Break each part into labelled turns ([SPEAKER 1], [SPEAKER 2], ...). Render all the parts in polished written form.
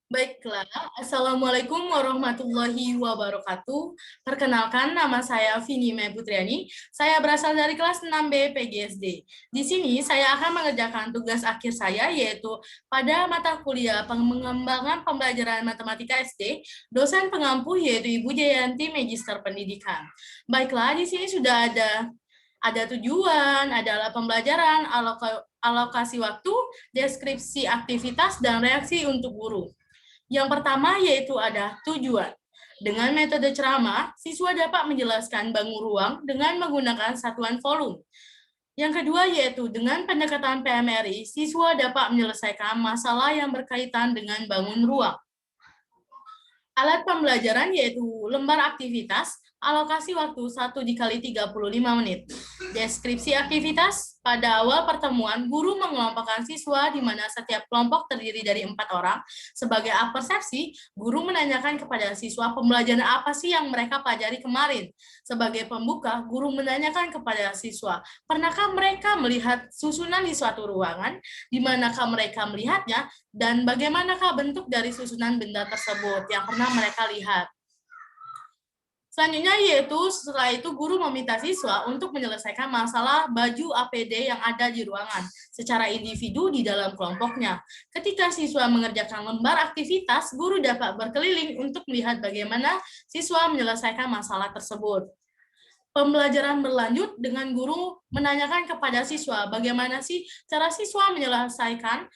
[SPEAKER 1] Baiklah, Assalamualaikum warahmatullahi wabarakatuh. Perkenalkan, nama saya Vini Mei Putriani. Saya berasal dari kelas 6B PGSD. Di sini saya akan mengerjakan tugas akhir saya, yaitu pada mata kuliah pengembangan pembelajaran matematika SD, dosen pengampu yaitu Ibu Jayanti Magister Pendidikan. Baiklah, di sini sudah ada tujuan, adalah pembelajaran, alokasi waktu, deskripsi aktivitas, dan reaksi untuk guru. Yang pertama yaitu ada tujuan. Dengan metode ceramah, siswa dapat menjelaskan bangun ruang dengan menggunakan satuan volume. Yang kedua yaitu dengan pendekatan PMRI, siswa dapat menyelesaikan masalah yang berkaitan dengan bangun ruang. Alat pembelajaran yaitu lembar aktivitas, alokasi waktu 1 dikali 35 menit. Deskripsi aktivitas, pada awal pertemuan, guru mengelompokkan siswa di mana setiap kelompok terdiri dari 4 orang. Sebagai persepsi, guru menanyakan kepada siswa pembelajaran apa sih yang mereka pelajari kemarin. Sebagai pembuka, guru menanyakan kepada siswa, pernahkah mereka melihat susunan di suatu ruangan, di manakah mereka melihatnya, dan bagaimanakah bentuk dari susunan benda tersebut yang pernah mereka lihat. Selanjutnya yaitu setelah itu guru meminta siswa untuk menyelesaikan masalah baju APD yang ada di ruangan secara individu di dalam kelompoknya. Ketika siswa mengerjakan lembar aktivitas, guru dapat berkeliling untuk melihat bagaimana siswa menyelesaikan masalah tersebut. Pembelajaran berlanjut dengan guru menanyakan kepada siswa bagaimana sih cara siswa menyelesaikan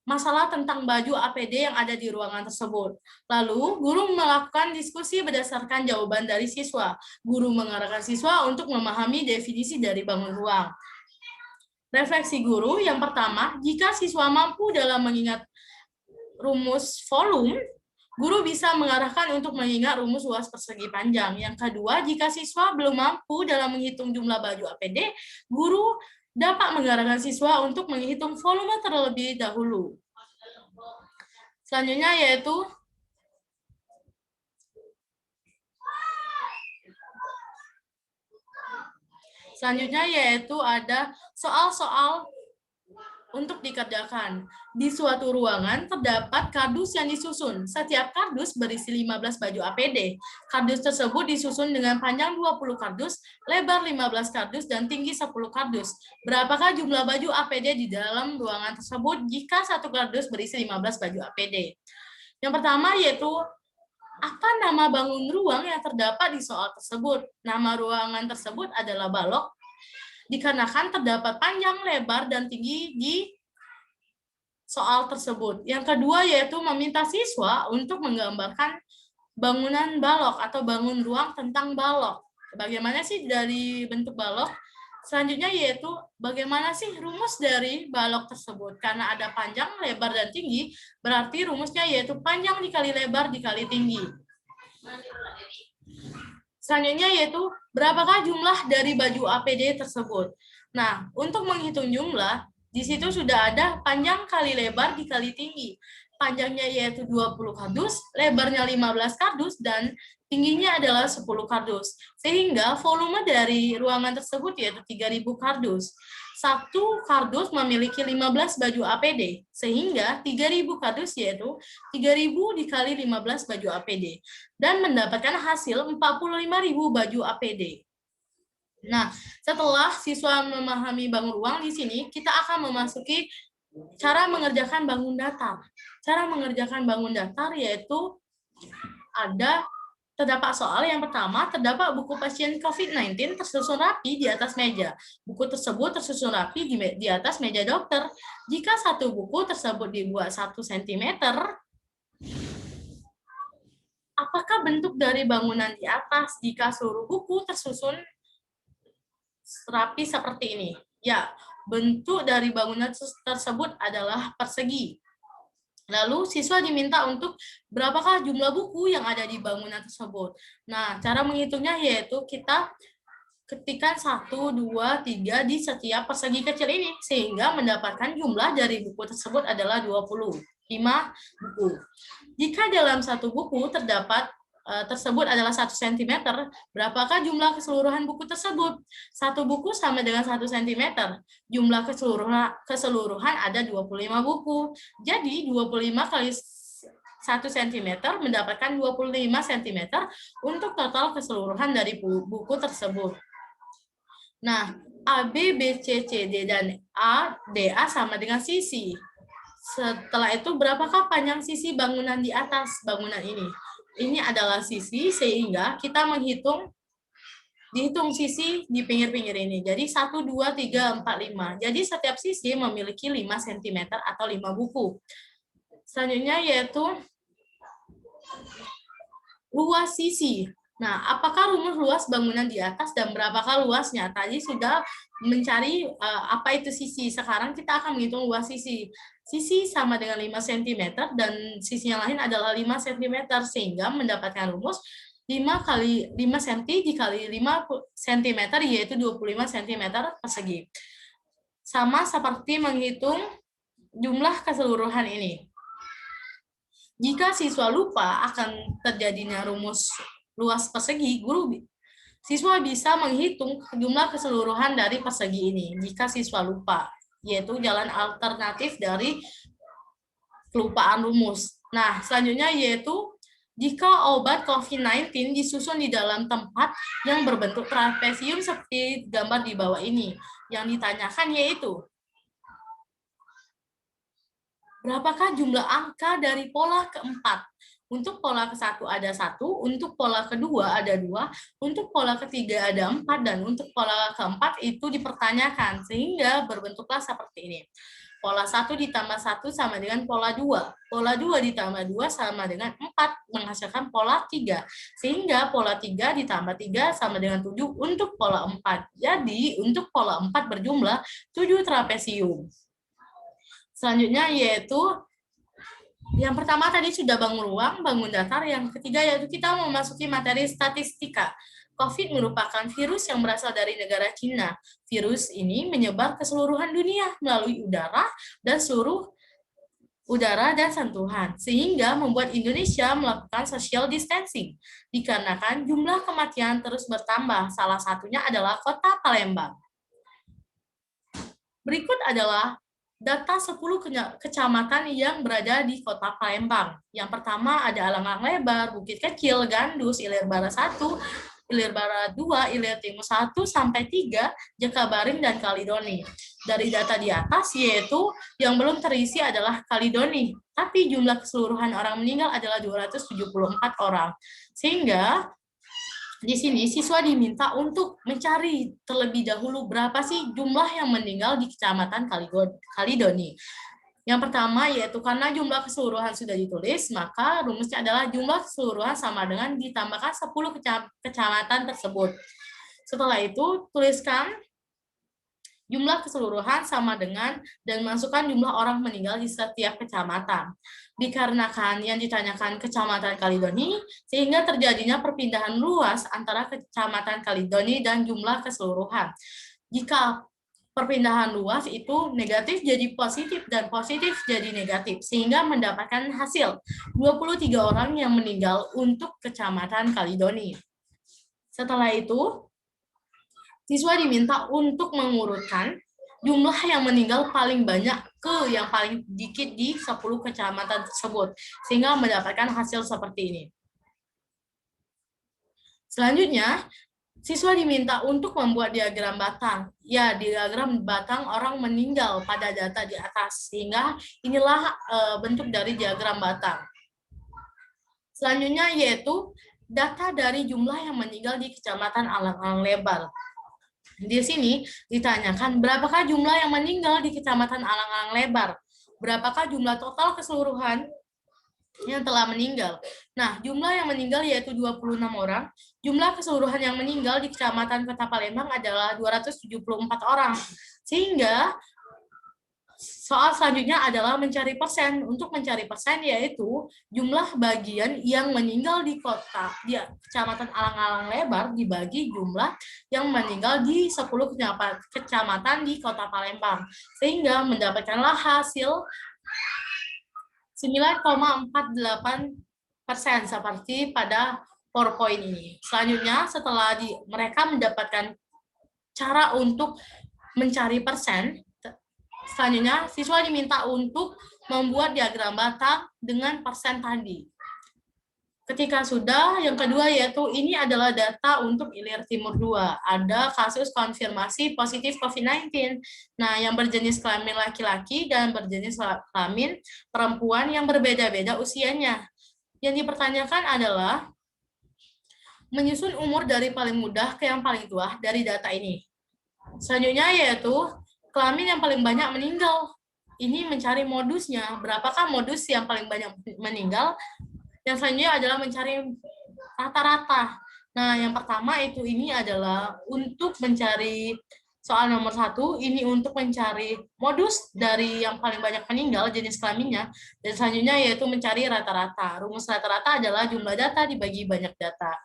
[SPEAKER 1] masalah tentang baju APD yang ada di ruangan tersebut. Lalu, guru melakukan diskusi berdasarkan jawaban dari siswa. Guru mengarahkan siswa untuk memahami definisi dari bangun ruang. Refleksi guru yang pertama, jika siswa mampu dalam mengingat rumus volume, guru bisa mengarahkan untuk mengingat rumus luas persegi panjang. Yang kedua, jika siswa belum mampu dalam menghitung jumlah baju APD, guru dapat mengarahkan siswa untuk menghitung volume terlebih dahulu. Selanjutnya yaitu ada soal-soal untuk dikerjakan. Di suatu ruangan terdapat kardus yang disusun. Setiap kardus berisi 15 baju APD. Kardus tersebut disusun dengan panjang 20 kardus, lebar 15 kardus, dan tinggi 10 kardus. Berapakah jumlah baju APD di dalam ruangan tersebut jika satu kardus berisi 15 baju APD? Yang pertama yaitu apa nama bangun ruang yang terdapat di soal tersebut? Nama ruangan tersebut adalah balok, dikarenakan terdapat panjang, lebar, dan tinggi di soal tersebut. Yang kedua yaitu meminta siswa untuk menggambarkan bangunan balok atau bangun ruang tentang balok. Bagaimana sih dari bentuk balok? Selanjutnya yaitu bagaimana sih rumus dari balok tersebut. Karena ada panjang, lebar, dan tinggi, berarti rumusnya yaitu panjang dikali lebar dikali tinggi. Selanjutnya yaitu berapakah jumlah dari baju APD tersebut. Nah, untuk menghitung jumlah, di situ sudah ada panjang kali lebar dikali tinggi. Panjangnya yaitu 20 kardus, lebarnya 15 kardus, dan tingginya adalah 10 kardus. Sehingga volume dari ruangan tersebut yaitu 3.000 kardus. Satu kardus memiliki 15 baju APD, sehingga 3.000 kardus yaitu 3.000 dikali 15 baju APD, dan mendapatkan hasil 45.000 baju APD. Nah, setelah siswa memahami bangun ruang, di sini kita akan memasuki cara mengerjakan bangun datar. Cara mengerjakan bangun datar yaitu terdapat soal yang pertama, terdapat buku pasien COVID-19 tersusun rapi di atas meja. Buku tersebut tersusun rapi di atas meja dokter. Jika satu buku tersebut dibuat 1 cm, apakah bentuk dari bangunan di atas jika seluruh buku tersusun rapi seperti ini? Ya, bentuk dari bangunan tersebut adalah persegi. Lalu siswa diminta untuk berapakah jumlah buku yang ada di bangunan tersebut. Nah, cara menghitungnya yaitu kita ketikkan 1, 2, 3 di setiap persegi kecil ini, sehingga mendapatkan jumlah dari buku tersebut adalah 25 buku. Jika dalam satu buku tersebut adalah 1 cm, berapakah jumlah keseluruhan buku tersebut? Satu buku sama dengan 1 cm. Jumlah keseluruhan ada 25 buku. Jadi 25 kali 1 cm mendapatkan 25 cm untuk total keseluruhan dari buku tersebut. Nah, A, B, B, C, C, D, dan A, D, A sama dengan sisi. Setelah itu, berapakah panjang sisi bangunan di atas bangunan ini? Ini adalah sisi, sehingga kita dihitung sisi di pinggir-pinggir ini. Jadi 1, 2, 3, 4, 5. Jadi setiap sisi memiliki 5 cm atau 5 buku. Selanjutnya yaitu luas sisi. Nah, apakah rumus luas bangunan di atas dan berapakah luasnya? Tadi sudah mencari apa itu sisi. Sekarang kita akan menghitung luas sisi. Sisi sama dengan 5 cm dan sisi yang lain adalah 5 cm sehingga mendapatkan rumus 5 kali 5 cm dikali 5 cm yaitu 25 cm persegi. Sama seperti menghitung jumlah keseluruhan ini. Jika siswa lupa akan terjadinya rumus luas persegi, siswa bisa menghitung jumlah keseluruhan dari persegi ini. Jika siswa lupa, yaitu jalan alternatif dari kelupaan rumus. Nah, selanjutnya yaitu jika obat COVID-19 disusun di dalam tempat yang berbentuk trapesium seperti gambar di bawah ini. Yang ditanyakan yaitu, berapakah jumlah angka dari pola keempat? Untuk pola ke-1 ada 1, untuk pola kedua ada 2, untuk pola ketiga ada 4, dan untuk pola keempat itu dipertanyakan, sehingga berbentuklah seperti ini. Pola 1 ditambah 1 sama dengan pola 2. Pola 2 ditambah 2 sama dengan 4, menghasilkan pola 3. Sehingga pola 3 ditambah 3 sama dengan 7 untuk pola 4. Jadi, untuk pola 4 berjumlah 7 trapesium. Selanjutnya yaitu yang pertama tadi sudah bangun ruang, bangun datar. Yang ketiga yaitu kita memasuki materi statistika. COVID merupakan virus yang berasal dari negara Cina. Virus ini menyebar ke seluruhan dunia melalui udara dan sentuhan, sehingga membuat Indonesia melakukan social distancing. Dikarenakan jumlah kematian terus bertambah, salah satunya adalah kota Palembang. Berikut adalah data 10 kecamatan yang berada di kota Palembang. Yang pertama ada Alang-Alang Lebar, Bukit Kecil, Gandus, Ilir Barat 1, Ilir Barat 2, Ilir Timur 1 sampai 3, Jakabaring, dan Kalidoni. Dari data di atas yaitu yang belum terisi adalah Kalidoni, tapi jumlah keseluruhan orang meninggal adalah 274 orang. Sehingga di sini siswa diminta untuk mencari terlebih dahulu berapa sih jumlah yang meninggal di Kecamatan Kalidoni. Yang pertama yaitu karena jumlah keseluruhan sudah ditulis, maka rumusnya adalah jumlah keseluruhan sama dengan ditambahkan 10 kecamatan tersebut. Setelah itu, tuliskan jumlah keseluruhan sama dengan dan masukkan jumlah orang meninggal di setiap kecamatan. Dikarenakan yang ditanyakan Kecamatan Kalidoni, sehingga terjadinya perpindahan luas antara Kecamatan Kalidoni dan jumlah keseluruhan. Jika perpindahan luas itu negatif jadi positif dan positif jadi negatif, sehingga mendapatkan hasil 23 orang yang meninggal untuk Kecamatan Kalidoni. Setelah itu, siswa diminta untuk mengurutkan jumlah yang meninggal paling banyak ke yang paling dikit di 10 kecamatan tersebut, sehingga mendapatkan hasil seperti ini. Selanjutnya, siswa diminta untuk membuat diagram batang. Ya, diagram batang orang meninggal pada data di atas, sehingga inilah bentuk dari diagram batang. Selanjutnya yaitu data dari jumlah yang meninggal di Kecamatan Alang-Alang Lebar. Di sini ditanyakan berapakah jumlah yang meninggal di Kecamatan Alang-Alang Lebar, berapakah jumlah total keseluruhan yang telah meninggal. Nah, jumlah yang meninggal yaitu 26 orang, jumlah keseluruhan yang meninggal di Kecamatan Kota Palembang adalah 274 orang. Sehingga soal selanjutnya adalah mencari persen. Untuk mencari persen yaitu jumlah bagian yang meninggal di Kecamatan Alang-Alang Lebar dibagi jumlah yang meninggal di 10 kecamatan di Kota Palembang. Sehingga mendapatkanlah hasil 9,48% seperti pada PowerPoint ini. Selanjutnya setelah mereka mendapatkan cara untuk mencari persen, selanjutnya, siswa diminta untuk membuat diagram Batak dengan persen tadi. Ketika sudah, yang kedua yaitu ini adalah data untuk Ilir Timur 2. Ada kasus konfirmasi positif COVID-19. Nah, yang berjenis kelamin laki-laki dan berjenis kelamin perempuan yang berbeda-beda usianya. Yang dipertanyakan adalah menyusun umur dari paling muda ke yang paling tua dari data ini. Selanjutnya yaitu kelamin yang paling banyak meninggal. Ini mencari modusnya. Berapakah modus yang paling banyak meninggal? Yang selanjutnya adalah mencari rata-rata. Nah, yang pertama itu ini adalah untuk mencari soal nomor 1, ini untuk mencari modus dari yang paling banyak meninggal, jenis kelaminnya. Dan selanjutnya yaitu mencari rata-rata. Rumus rata-rata adalah jumlah data dibagi banyak data.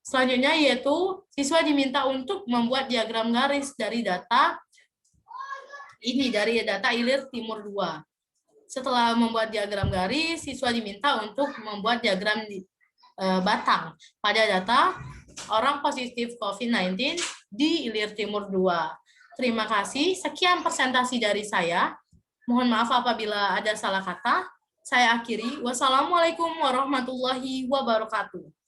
[SPEAKER 1] Selanjutnya yaitu siswa diminta untuk membuat diagram garis dari data ini, dari data Ilir Timur 2. Setelah membuat diagram garis, siswa diminta untuk membuat diagram batang pada data orang positif COVID-19 di Ilir Timur 2. Terima kasih. Sekian presentasi dari saya. Mohon maaf apabila ada salah kata. Saya akhiri. Wassalamualaikum warahmatullahi wabarakatuh.